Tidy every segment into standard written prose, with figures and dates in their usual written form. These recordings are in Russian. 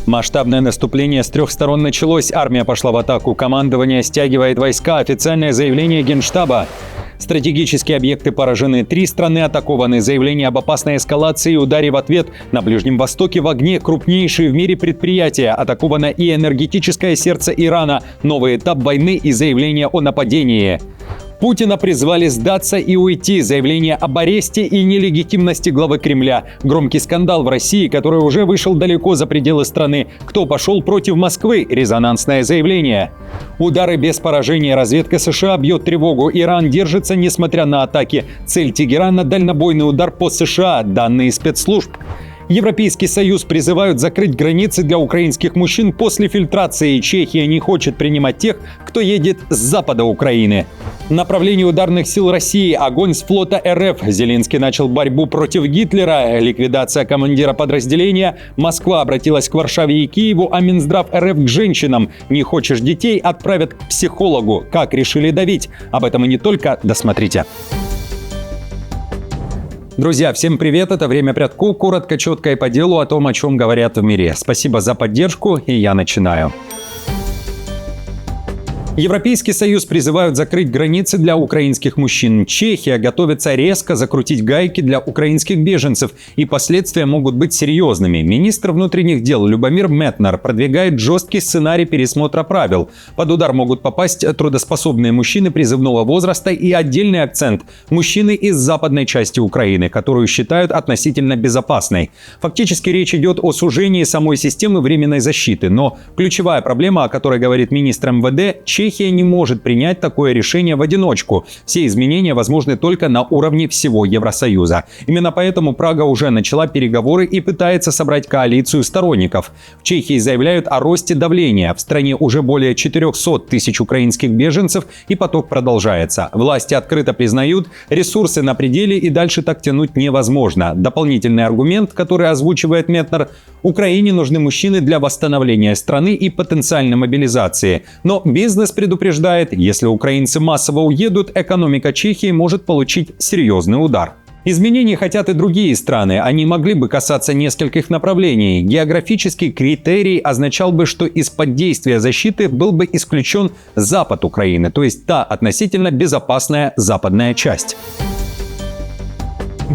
Масштабное наступление с 3 сторон началось. Армия пошла в атаку. Командование стягивает войска. Официальное заявление Генштаба. Стратегические объекты поражены. 3 страны атакованы. Заявление об опасной эскалации и ударе в ответ. На Ближнем Востоке в огне крупнейшие в мире предприятия. Атаковано и энергетическое сердце Ирана. Новый этап войны и заявление о нападении. Путина призвали сдаться и уйти. Заявление об аресте и нелегитимности главы Кремля. Громкий скандал в России, который уже вышел далеко за пределы страны. Кто пошел против Москвы? Резонансное заявление. Удары без поражения. Разведка США бьет тревогу. Иран держится, несмотря на атаки. Цель Тегерана – дальнобойный удар по США. Данные спецслужб. Европейский Союз призывают закрыть границы для украинских мужчин после фильтрации. Чехия не хочет принимать тех, кто едет с запада Украины. Направление ударных сил России. Огонь с флота РФ. Зеленский начал борьбу против Гитлера. Ликвидация командира подразделения. Москва обратилась к Варшаве и Киеву, а Минздрав РФ к женщинам. Не хочешь детей — отправят к психологу. Как решили давить? Об этом и не только. Досмотрите. Друзья, всем привет! Это «Время прятку». Коротко, четко и по делу о том, о чем говорят в мире. Спасибо за поддержку, и я начинаю. Европейский Союз призывают закрыть границы для украинских мужчин. Чехия готовится резко закрутить гайки для украинских беженцев, и последствия могут быть серьезными. Министр внутренних дел Любомир Метнар продвигает жесткий сценарий пересмотра правил. Под удар могут попасть трудоспособные мужчины призывного возраста и отдельный акцент – мужчины из западной части Украины, которую считают относительно безопасной. Фактически речь идет о сужении самой системы временной защиты. Но ключевая проблема, о которой говорит министр МВД – Чехия не может принять такое решение в одиночку. Все изменения возможны только на уровне всего Евросоюза. Именно поэтому Прага уже начала переговоры и пытается собрать коалицию сторонников. В Чехии заявляют о росте давления. В стране уже более 400 тысяч украинских беженцев, и поток продолжается. Власти открыто признают, ресурсы на пределе, и дальше так тянуть невозможно. Дополнительный аргумент, который озвучивает Метнар – Украине нужны мужчины для восстановления страны и потенциальной мобилизации. Но бизнес предупреждает, если украинцы массово уедут, экономика Чехии может получить серьезный удар. Изменений хотят и другие страны. Они могли бы касаться нескольких направлений. Географический критерий означал бы, что из-под действия защиты был бы исключен запад Украины, то есть та относительно безопасная западная часть.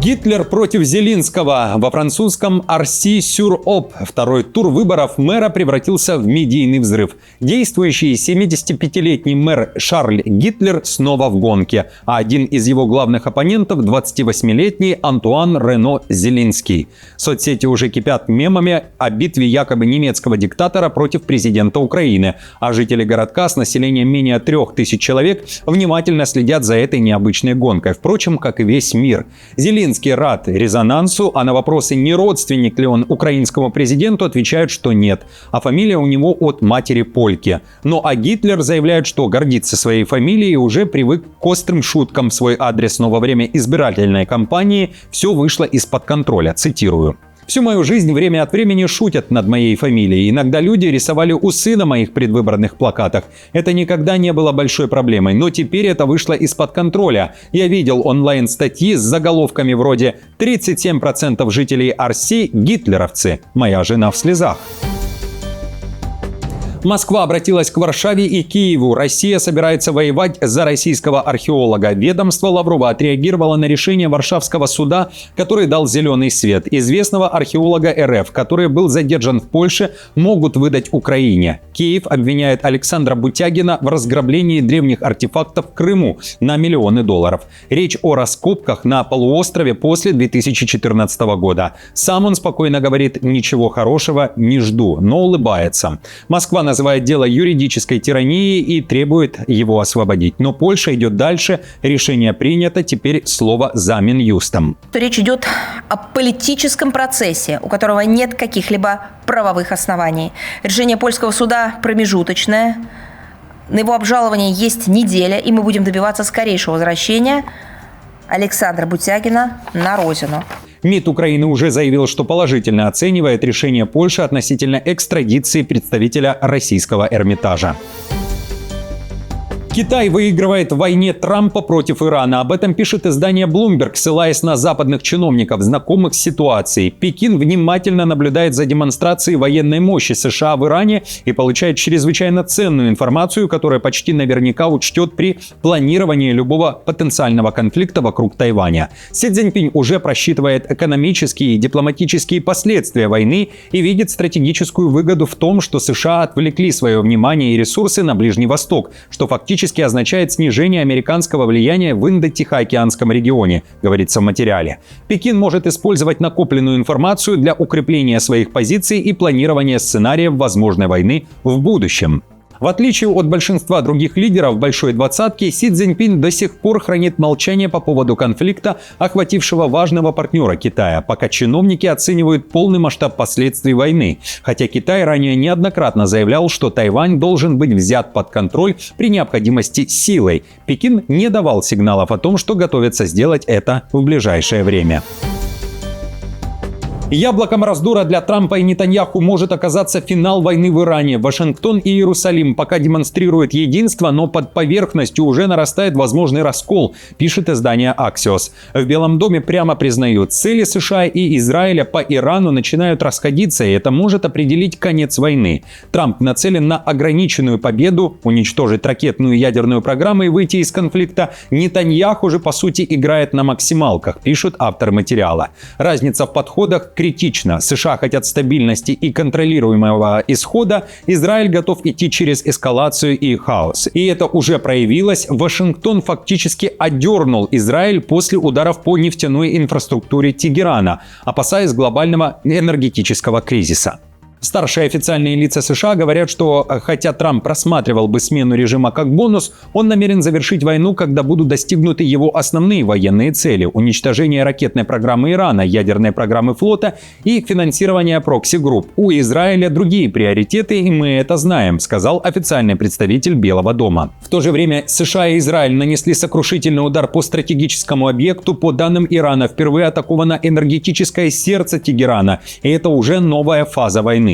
Гитлер против Зеленского. Во французском Арси-сюр-Об второй тур выборов мэра превратился в медийный взрыв. Действующий 75-летний мэр Шарль Гитлер снова в гонке, а один из его главных оппонентов – 28-летний Антуан Рено Зеленский. Соцсети уже кипят мемами о битве якобы немецкого диктатора против президента Украины, а жители городка с населением менее 3000 человек внимательно следят за этой необычной гонкой, впрочем, как и весь мир. Зеленский рад резонансу, а на вопросы, не родственник ли он украинскому президенту, отвечают, что нет. А фамилия у него от матери польки. Ну а Гитлер заявляет, что гордится своей фамилией и уже привык к острым шуткам в свой адрес, но во время избирательной кампании все вышло из-под контроля. Цитирую. «Всю мою жизнь время от времени шутят над моей фамилией. Иногда люди рисовали усы на моих предвыборных плакатах. Это никогда не было большой проблемой, но теперь это вышло из-под контроля. Я видел онлайн-статьи с заголовками вроде «37% жителей Арси – гитлеровцы. Моя жена в слезах». Москва обратилась к Варшаве и Киеву. Россия собирается воевать за российского археолога. Ведомство Лаврова отреагировало на решение Варшавского суда, который дал зеленый свет. Известного археолога РФ, который был задержан в Польше, могут выдать Украине. Киев обвиняет Александра Бутягина в разграблении древних артефактов в Крыму на миллионы долларов. Речь о раскопках на полуострове после 2014 года. Сам он спокойно говорит: «Ничего хорошего не жду», но улыбается. Москва называет дело юридической тиранией и требует его освободить. Но Польша идет дальше. Решение принято. Теперь слово за Минюстом. Речь идет о политическом процессе, у которого нет каких-либо правовых оснований. Решение польского суда промежуточное. На его обжалование есть неделя, и мы будем добиваться скорейшего возвращения Александра Бутягина на родину. МИД Украины уже заявил, что положительно оценивает решение Польши относительно экстрадиции представителя российского Эрмитажа. Китай выигрывает в войне Трампа против Ирана. Об этом пишет издание Bloomberg, ссылаясь на западных чиновников, знакомых с ситуацией. Пекин внимательно наблюдает за демонстрацией военной мощи США в Иране и получает чрезвычайно ценную информацию, которая почти наверняка учтет при планировании любого потенциального конфликта вокруг Тайваня. Си Цзиньпинь уже просчитывает экономические и дипломатические последствия войны и видит стратегическую выгоду в том, что США отвлекли свое внимание и ресурсы на Ближний Восток, что фактически означает снижение американского влияния в Индо-Тихоокеанском регионе, говорится в материале. Пекин может использовать накопленную информацию для укрепления своих позиций и планирования сценариев возможной войны в будущем. В отличие от большинства других лидеров Большой Двадцатки, Си Цзиньпинь до сих пор хранит молчание по поводу конфликта, охватившего важного партнера Китая, пока чиновники оценивают полный масштаб последствий войны. Хотя Китай ранее неоднократно заявлял, что Тайвань должен быть взят под контроль при необходимости силой. Пекин не давал сигналов о том, что готовится сделать это в ближайшее время. Яблоком раздора для Трампа и Нетаньяху может оказаться финал войны в Иране. Вашингтон и Иерусалим пока демонстрируют единство, но под поверхностью уже нарастает возможный раскол, пишет издание Axios. В Белом доме прямо признают, цели США и Израиля по Ирану начинают расходиться, и это может определить конец войны. Трамп нацелен на ограниченную победу, уничтожить ракетную и ядерную программу и выйти из конфликта. Нетаньяху же, по сути, играет на максималках, пишут автор материала. Разница в подходах критично. США хотят стабильности и контролируемого исхода. Израиль готов идти через эскалацию и хаос. И это уже проявилось. Вашингтон фактически одернул Израиль после ударов по нефтяной инфраструктуре Тегерана, опасаясь глобального энергетического кризиса. Старшие официальные лица США говорят, что хотя Трамп рассматривал бы смену режима как бонус, он намерен завершить войну, когда будут достигнуты его основные военные цели – уничтожение ракетной программы Ирана, ядерной программы флота и финансирование прокси-групп. У Израиля другие приоритеты, и мы это знаем, сказал официальный представитель Белого дома. В то же время США и Израиль нанесли сокрушительный удар по стратегическому объекту. По данным Ирана, впервые атаковано энергетическое сердце Тегерана, и это уже новая фаза войны.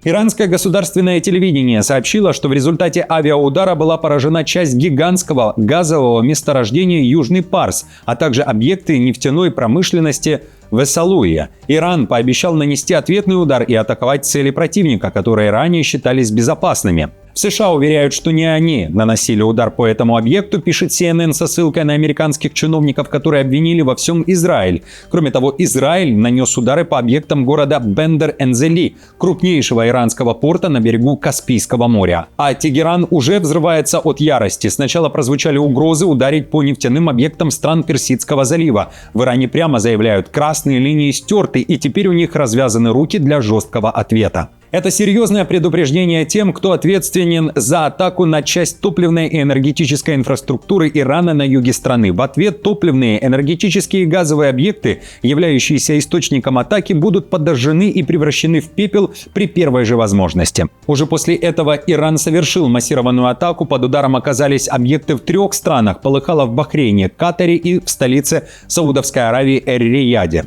Иранское государственное телевидение сообщило, что в результате авиаудара была поражена часть гигантского газового месторождения Южный Парс, а также объекты нефтяной промышленности в Эссалуе. Иран пообещал нанести ответный удар и атаковать цели противника, которые ранее считались безопасными. В США уверяют, что не они наносили удар по этому объекту, пишет CNN со ссылкой на американских чиновников, которые обвинили во всем Израиль. Кроме того, Израиль нанес удары по объектам города Бендер-Энзели, крупнейшего иранского порта на берегу Каспийского моря. А Тегеран уже взрывается от ярости. Сначала прозвучали угрозы ударить по нефтяным объектам стран Персидского залива. В Иране прямо заявляют, красные линии стерты, и теперь у них развязаны руки для жесткого ответа. Это серьезное предупреждение тем, кто ответственен за атаку на часть топливной и энергетической инфраструктуры Ирана на юге страны. В ответ топливные, энергетические и газовые объекты, являющиеся источником атаки, будут подожжены и превращены в пепел при первой же возможности. Уже после этого Иран совершил массированную атаку. Под ударом оказались объекты в 3 странах. Полыхало в Бахрейне, Катаре и в столице Саудовской Аравии Эр-Рияде.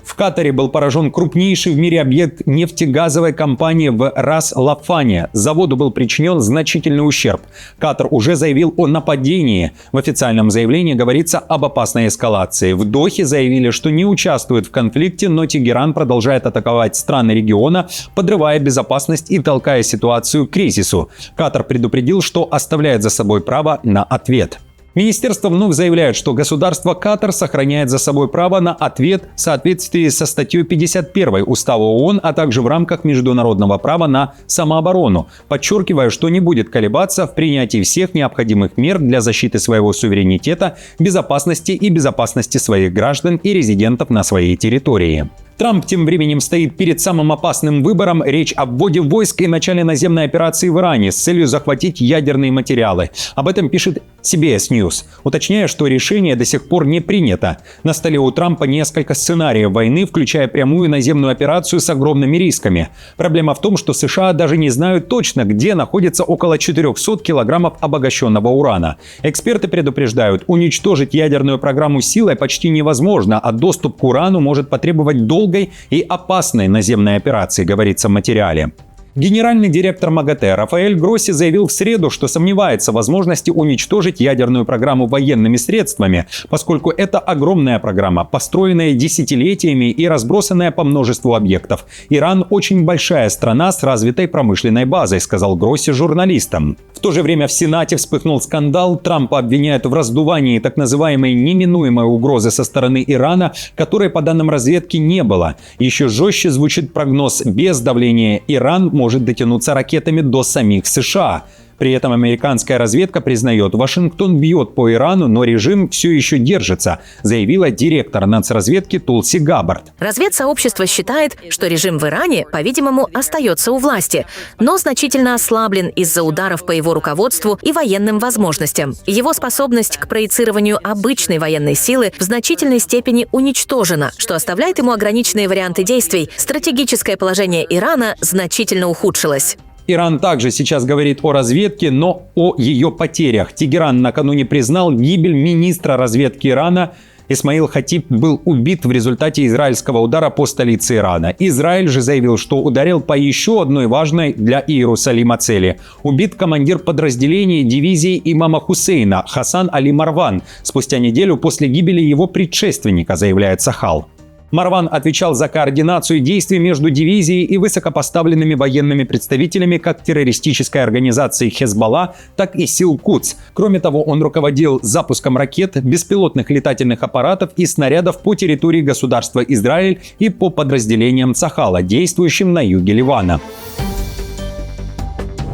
В Катаре был поражен крупнейший в мире объект нефтегазовой компании в Рас-Лафане. Заводу был причинен значительный ущерб. Катар уже заявил о нападении. В официальном заявлении говорится об опасной эскалации. В Дохе заявили, что не участвуют в конфликте, но Тегеран продолжает атаковать страны региона, подрывая безопасность и толкая ситуацию к кризису. Катар предупредил, что оставляет за собой право на ответ. Министерство вновь заявляет, что государство Катар сохраняет за собой право на ответ в соответствии со статьей 51 Устава ООН, а также в рамках международного права на самооборону, подчеркивая, что не будет колебаться в принятии всех необходимых мер для защиты своего суверенитета, безопасности и безопасности своих граждан и резидентов на своей территории. Трамп тем временем стоит перед самым опасным выбором. Речь о вводе войск и начале наземной операции в Иране с целью захватить ядерные материалы. Об этом пишет CBS News, уточняя, что решение до сих пор не принято. На столе у Трампа несколько сценариев войны, включая прямую наземную операцию с огромными рисками. Проблема в том, что США даже не знают точно, где находится около 400 килограммов обогащенного урана. Эксперты предупреждают, уничтожить ядерную программу силой почти невозможно, а доступ к урану может потребовать долгой и опасной наземной операции, говорится в материале. Генеральный директор МАГАТЭ Рафаэль Гросси заявил в среду, что сомневается в возможности уничтожить ядерную программу военными средствами, поскольку это огромная программа, построенная десятилетиями и разбросанная по множеству объектов. Иран очень большая страна с развитой промышленной базой, сказал Гросси журналистам. В то же время в Сенате вспыхнул скандал. Трампа обвиняют в раздувании так называемой неминуемой угрозы со стороны Ирана, которой, по данным разведки, не было. Еще жестче звучит прогноз: без давления Иран может дотянуться ракетами до самих США. При этом американская разведка признает, Вашингтон бьет по Ирану, но режим все еще держится, заявила директор нацразведки Тулси Габбард. Разведсообщество считает, что режим в Иране, по-видимому, остается у власти, но значительно ослаблен из-за ударов по его руководству и военным возможностям. Его способность к проецированию обычной военной силы в значительной степени уничтожена, что оставляет ему ограниченные варианты действий. Стратегическое положение Ирана значительно ухудшилось. Иран также сейчас говорит о разведке, но о ее потерях. Тегеран накануне признал гибель министра разведки Ирана. Исмаил Хатиб был убит в результате израильского удара по столице Ирана. Израиль же заявил, что ударил по еще одной важной для Иерусалима цели. Убит командир подразделения дивизии имама Хусейна Хасан Али Марван спустя неделю после гибели его предшественника, заявляет Сахал. Марван отвечал за координацию действий между дивизией и высокопоставленными военными представителями как террористической организации Хезболла, так и сил Кудс. Кроме того, он руководил запуском ракет, беспилотных летательных аппаратов и снарядов по территории государства Израиль и по подразделениям Цахала, действующим на юге Ливана.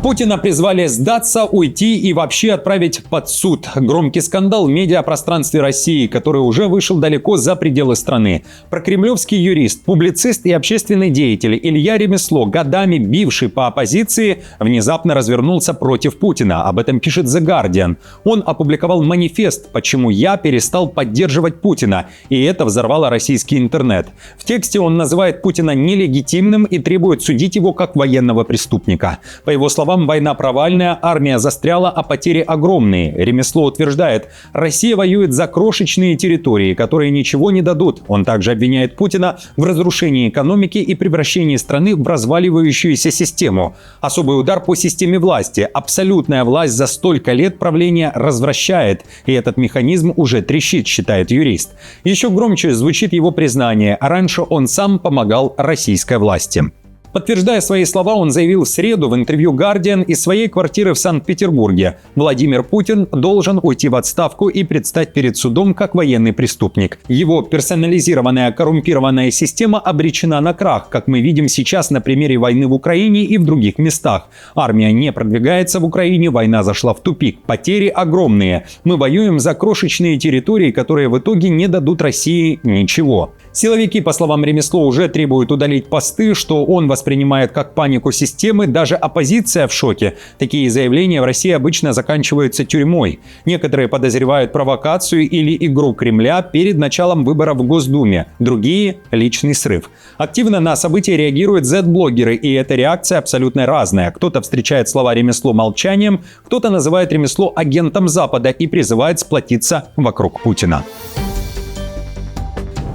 Путина призвали сдаться, уйти и вообще отправить под суд. Громкий скандал в медиапространстве России, который уже вышел далеко за пределы страны. Прокремлевский юрист, публицист и общественный деятель Илья Ремесло, годами бивший по оппозиции, внезапно развернулся против Путина. Об этом пишет The Guardian. Он опубликовал манифест «Почему я перестал поддерживать Путина», и это взорвало российский интернет. В тексте он называет Путина нелегитимным и требует судить его как военного преступника. По его словам, война провальная, армия застряла, а потери огромные. Ремесло утверждает, Россия воюет за крошечные территории, которые ничего не дадут. Он также обвиняет Путина в разрушении экономики и превращении страны в разваливающуюся систему. Особый удар по системе власти. Абсолютная власть за столько лет правления развращает, и этот механизм уже трещит, считает юрист. Еще громче звучит его признание. Раньше он сам помогал российской власти. Подтверждая свои слова, он заявил в среду в интервью «Гардиан» из своей квартиры в Санкт-Петербурге: Владимир Путин должен уйти в отставку и предстать перед судом как военный преступник. Его персонализированная коррумпированная система обречена на крах, как мы видим сейчас на примере войны в Украине и в других местах. Армия не продвигается в Украине, война зашла в тупик, потери огромные. Мы воюем за крошечные территории, которые в итоге не дадут России ничего. Силовики, по словам Ремесло, уже требуют удалить посты, что он воспринимает как панику системы. Даже оппозиция в шоке. Такие заявления в России обычно заканчиваются тюрьмой. Некоторые подозревают провокацию или игру Кремля перед началом выборов в Госдуме. Другие – личный срыв. Активно на события реагируют Z-блогеры, и эта реакция абсолютно разная. Кто-то встречает слова Ремесло молчанием, кто-то называет Ремесло агентом Запада и призывает сплотиться вокруг Путина.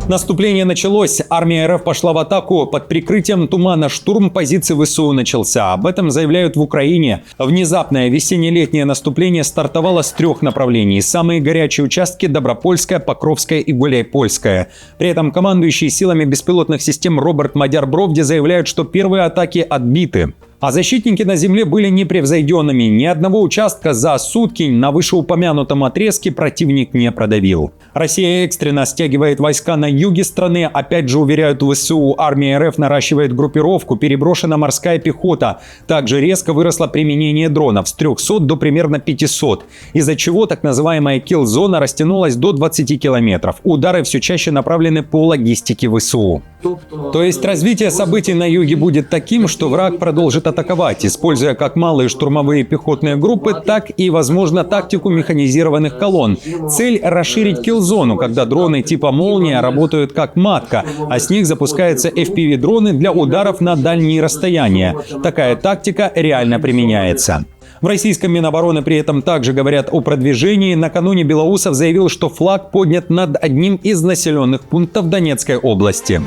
Наступление началось. Армия РФ пошла в атаку. Под прикрытием тумана штурм позиций ВСУ начался. Об этом заявляют в Украине. Внезапное весенне-летнее наступление стартовало с 3 направлений. Самые горячие участки – Добропольская, Покровская и Гуляйпольская. При этом командующие силами беспилотных систем Роберт Мадяр-Бровди заявляют, что первые атаки отбиты. А защитники на земле были непревзойденными. Ни одного участка за сутки на вышеупомянутом отрезке противник не продавил. Россия экстренно стягивает войска на юге страны. Опять же, уверяют ВСУ, армия РФ наращивает группировку, переброшена морская пехота. Также резко выросло применение дронов с 300 до примерно 500. Из-за чего так называемая килл-зона растянулась до 20 километров. Удары все чаще направлены по логистике ВСУ. То есть развитие событий на юге будет таким, что враг продолжит атаковать, используя как малые штурмовые пехотные группы, так и, возможно, тактику механизированных колонн. Цель – расширить килл-зону, когда дроны типа «Молния» работают как матка, а с них запускаются FPV-дроны для ударов на дальние расстояния. Такая тактика реально применяется. В российском Минобороны при этом также говорят о продвижении. Накануне Белоусов заявил, что флаг поднят над одним из населенных пунктов Донецкой области.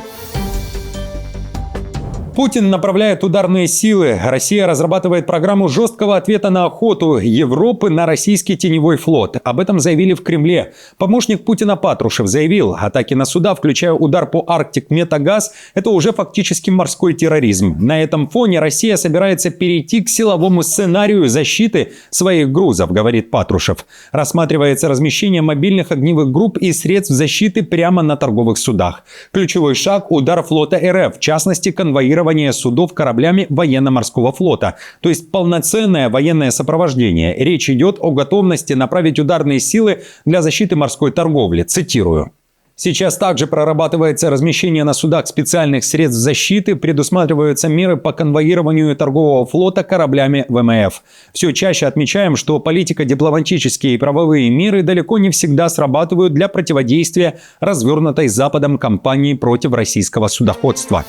Путин направляет ударные силы. Россия разрабатывает программу жесткого ответа на охоту Европы на российский теневой флот. Об этом заявили в Кремле. Помощник Путина Патрушев заявил, атаки на суда, включая удар по Арктик Метагаз, это уже фактически морской терроризм. На этом фоне Россия собирается перейти к силовому сценарию защиты своих грузов, говорит Патрушев. Рассматривается размещение мобильных огневых групп и средств защиты прямо на торговых судах. Ключевой шаг – удар флота РФ, в частности конвоирование судов кораблями военно-морского флота, то есть полноценное военное сопровождение. Речь идет о готовности направить ударные силы для защиты морской торговли. Цитирую. Сейчас также прорабатывается размещение на судах специальных средств защиты, предусматриваются меры по конвоированию торгового флота кораблями ВМФ. Все чаще отмечаем, что политико-дипломатические и правовые меры далеко не всегда срабатывают для противодействия развернутой Западом кампании против российского судоходства.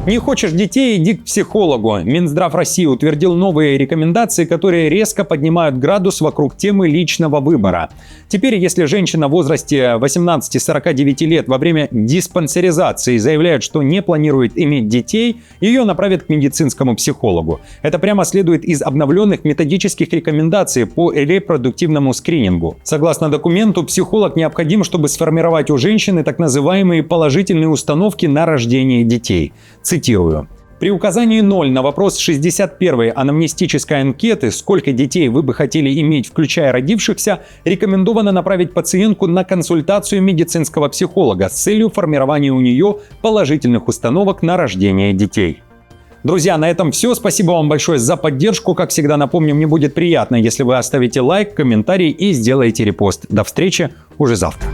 Не хочешь детей – иди к психологу. Минздрав России утвердил новые рекомендации, которые резко поднимают градус вокруг темы личного выбора. Теперь, если женщина в возрасте 18-49 лет во время диспансеризации заявляет, что не планирует иметь детей, ее направят к медицинскому психологу. Это прямо следует из обновленных методических рекомендаций по репродуктивному скринингу. Согласно документу, психолог необходим, чтобы сформировать у женщины так называемые положительные установки на рождение детей. Цитирую. При указании 0 на вопрос 61-й анамнестической анкеты «Сколько детей вы бы хотели иметь, включая родившихся?», рекомендовано направить пациентку на консультацию медицинского психолога с целью формирования у нее положительных установок на рождение детей. Друзья, на этом все. Спасибо вам большое за поддержку. Как всегда, напомню, мне будет приятно, если вы оставите лайк, комментарий и сделаете репост. До встречи уже завтра.